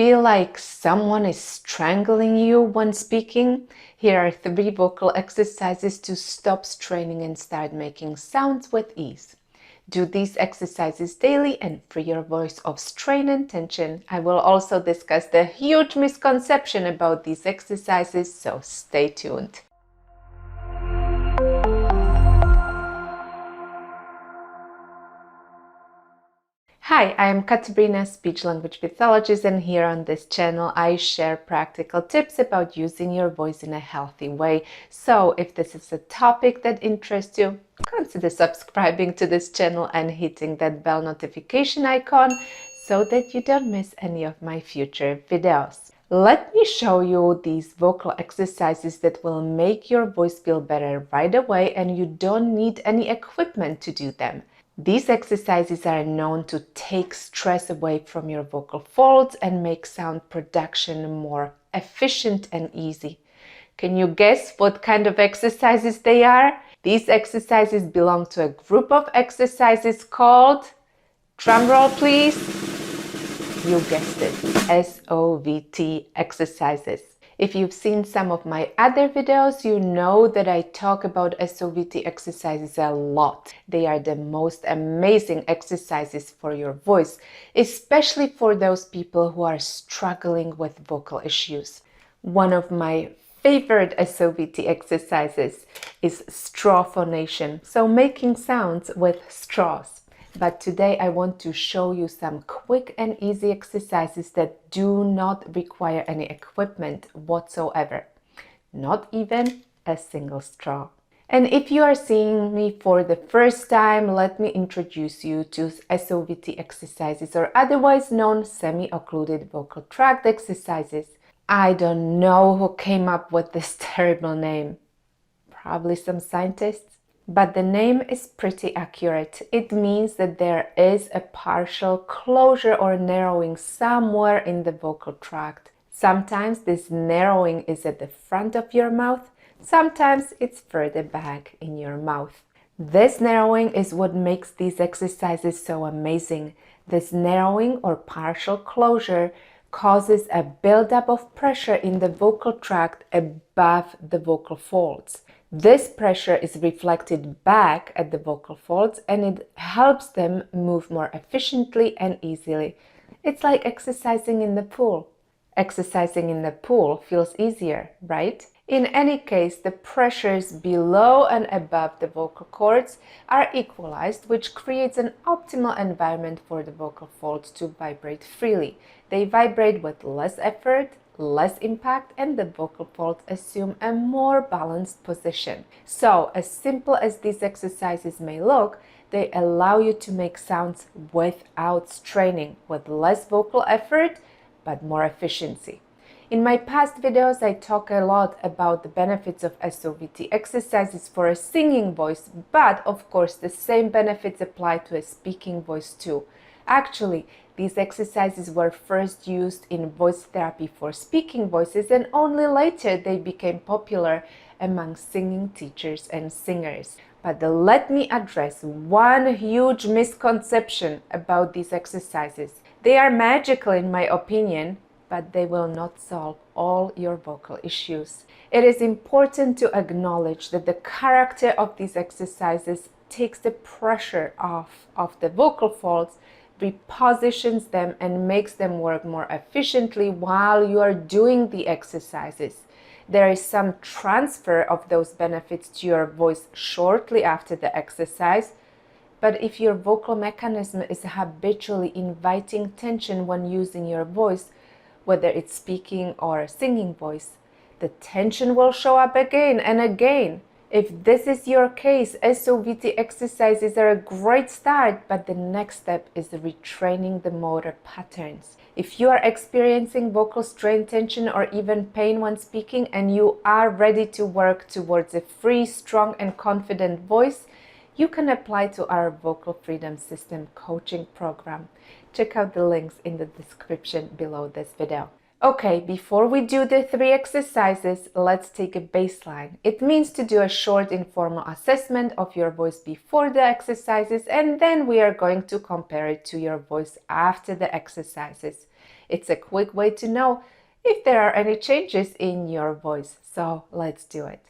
feel like someone is strangling you when speaking? Here are 3 vocal exercises to stop straining and start making sounds with ease. Do these exercises daily and free your voice of strain and tension. I will also discuss the huge misconception about these exercises, so stay tuned. Hi, I am Katarina, speech-language pathologist, and here on this channel I share practical tips about using your voice in a healthy way. So if this is a topic that interests you, consider subscribing to this channel and hitting that bell notification icon so that you don't miss any of my future videos. Let me show you these vocal exercises that will make your voice feel better right away, and you don't need any equipment to do them. These exercises are known to take stress away from your vocal folds and make sound production more efficient and easy. Can you guess what kind of exercises they are? These exercises belong to a group of exercises called, drumroll please, you guessed it, SOVT exercises. If you've seen some of my other videos, you know that I talk about SOVT exercises a lot. They are the most amazing exercises for your voice, especially for those people who are struggling with vocal issues. One of my favorite SOVT exercises is straw phonation, so making sounds with straws. But today I want to show you some quick and easy exercises that do not require any equipment whatsoever, not even a single straw. And if you are seeing me for the first time, let me introduce you to SOVT exercises, or otherwise known semi-occluded vocal tract exercises. I don't know who came up with this terrible name. Probably some scientists. But the name is pretty accurate. It means that there is a partial closure or narrowing somewhere in the vocal tract. Sometimes this narrowing is at the front of your mouth, sometimes it's further back in your mouth. This narrowing is what makes these exercises so amazing. This narrowing or partial closure causes a buildup of pressure in the vocal tract above the vocal folds. This pressure is reflected back at the vocal folds, and it helps them move more efficiently and easily. It's like exercising in the pool. Exercising in the pool feels easier, right? In any case, the pressures below and above the vocal cords are equalized, which creates an optimal environment for the vocal folds to vibrate freely. They vibrate with less effort, less impact, and the vocal folds assume a more balanced position. So, as simple as these exercises may look, they allow you to make sounds without straining, with less vocal effort, but more efficiency. In my past videos, I talk a lot about the benefits of SOVT exercises for a singing voice, but of course the same benefits apply to a speaking voice too. Actually, these exercises were first used in voice therapy for speaking voices, and only later they became popular among singing teachers and singers. But let me address one huge misconception about these exercises. They are magical in my opinion, but they will not solve all your vocal issues. It is important to acknowledge that the character of these exercises takes the pressure off of the vocal folds, repositions them, and makes them work more efficiently while you are doing the exercises. There is some transfer of those benefits to your voice shortly after the exercise, but if your vocal mechanism is habitually inviting tension when using your voice, whether it's speaking or singing voice, the tension will show up again and again. If this is your case, SOVT exercises are a great start, but the next step is retraining the motor patterns. If you are experiencing vocal strain, tension, or even pain when speaking, and you are ready to work towards a free, strong, and confident voice, you can apply to our Vocal Freedom System coaching program. Check out the links in the description below this video. Okay, before we do the 3 exercises, let's take a baseline. It means to do a short informal assessment of your voice before the exercises, and then we are going to compare it to your voice after the exercises. It's a quick way to know if there are any changes in your voice. So let's do it.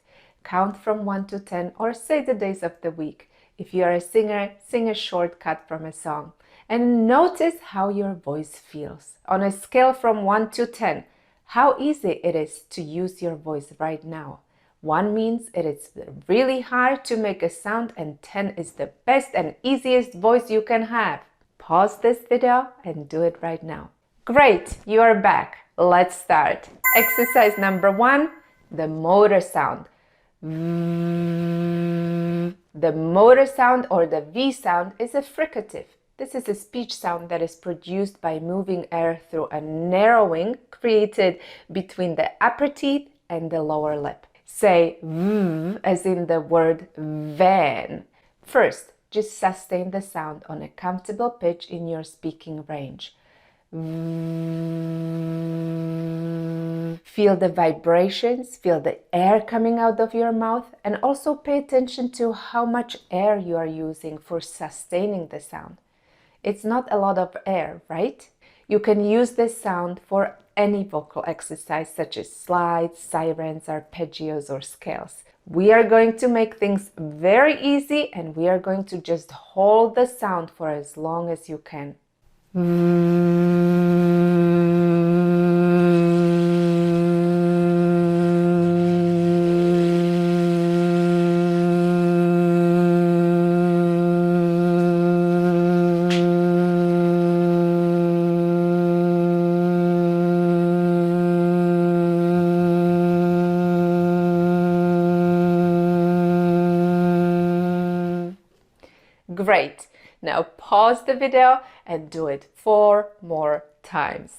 Count from 1 to 10 or say the days of the week. If you are a singer, sing a shortcut from a song. And notice how your voice feels. On a scale from 1 to 10, how easy it is to use your voice right now. 1 means it is really hard to make a sound and 10 is the best and easiest voice you can have. Pause this video and do it right now. Great, you are back. Let's start. Exercise number 1, the motor sound. The motor sound or the V sound is a fricative. This is a speech sound that is produced by moving air through a narrowing created between the upper teeth and the lower lip. Say v as in the word van. First, just sustain the sound on a comfortable pitch in your speaking range. Feel the vibrations, feel the air coming out of your mouth, and also pay attention to how much air you are using for sustaining the sound. It's not a lot of air, right? You can use this sound for any vocal exercise such as slides, sirens, arpeggios, or scales. We are going to make things very easy and we are going to just hold the sound for as long as you can. Great. Now pause the video and do it 4 more times.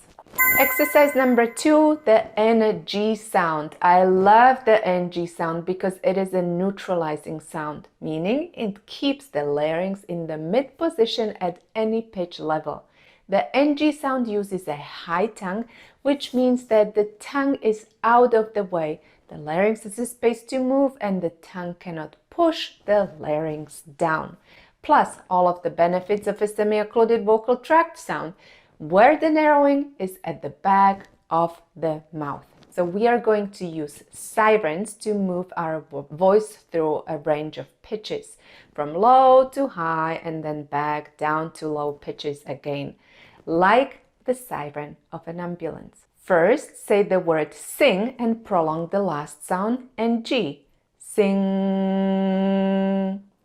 Exercise number 2, the NG sound. I love the NG sound because it is a neutralizing sound, meaning it keeps the larynx in the mid position at any pitch level. The NG sound uses a high tongue, which means that the tongue is out of the way. The larynx has a space to move and the tongue cannot push the larynx down. Plus all of the benefits of a semi-occluded vocal tract sound, where the narrowing is at the back of the mouth. So we are going to use sirens to move our voice through a range of pitches, from low to high and then back down to low pitches again, like the siren of an ambulance. First, say the word sing and prolong the last sound, ng. Sing.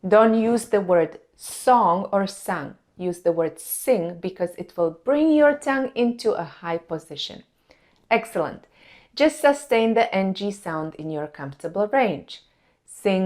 Don't use the word song or sung. Use the word sing because it will bring your tongue into a high position. Excellent. Just sustain the NG sound in your comfortable range. Sing.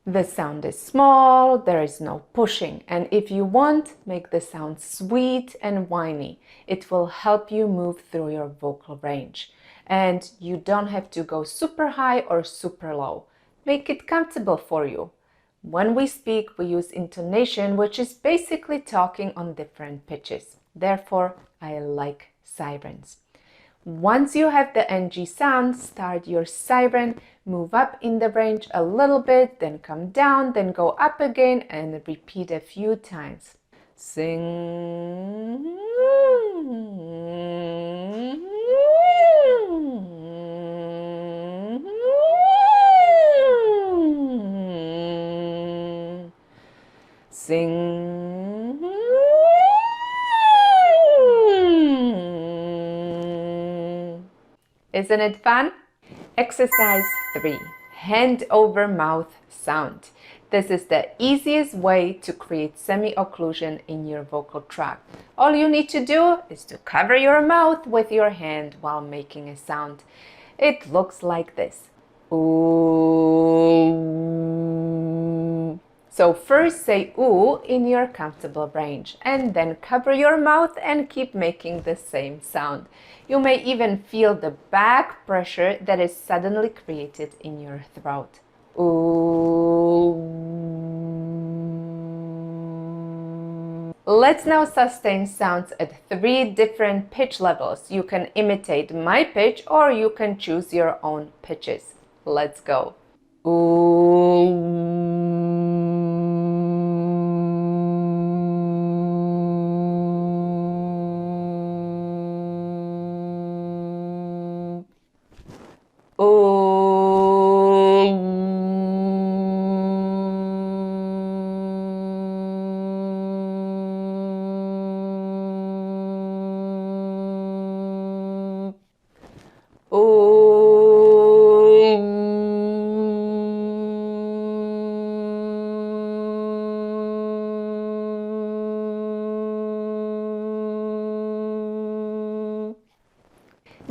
The sound is small, there is no pushing, and if you want, make the sound sweet and whiny. It will help you move through your vocal range. And you don't have to go super high or super low. Make it comfortable for you. When we speak, we use intonation, which is basically talking on different pitches. Therefore, I like sirens. Once you have the NG sound, start your siren, move up in the range a little bit, then come down, then go up again, and repeat a few times. Sing. Sing. Isn't it fun? Exercise 3. Hand over mouth sound. This is the easiest way to create semi-occlusion in your vocal tract. All you need to do is to cover your mouth with your hand while making a sound. It looks like this. Ooh. So first say ooh in your comfortable range and then cover your mouth and keep making the same sound. You may even feel the back pressure that is suddenly created in your throat. Ooh. Let's now sustain sounds at 3 different pitch levels. You can imitate my pitch or you can choose your own pitches. Let's go. Ooh.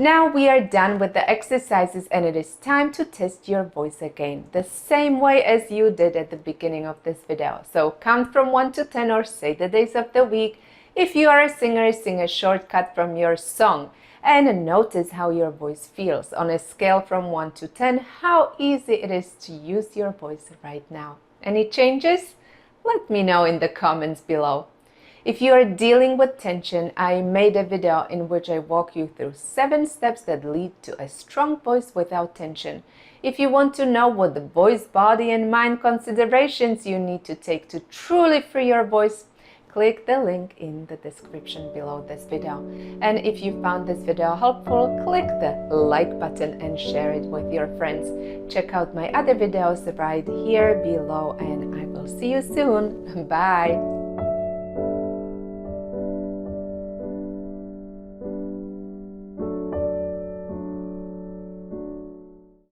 Now we are done with the exercises and it is time to test your voice again, the same way as you did at the beginning of this video. So count from 1 to 10 or say the days of the week. If you are a singer, sing a shortcut from your song. And notice how your voice feels on a scale from 1 to 10, how easy it is to use your voice right now. Any changes? Let me know in the comments below. If you are dealing with tension, I made a video in which I walk you through 7 steps that lead to a strong voice without tension. If you want to know what the voice, body and mind considerations you need to take to truly free your voice, click the link in the description below this video. And if you found this video helpful, click the like button and share it with your friends. Check out my other videos right here below and I will see you soon. Bye!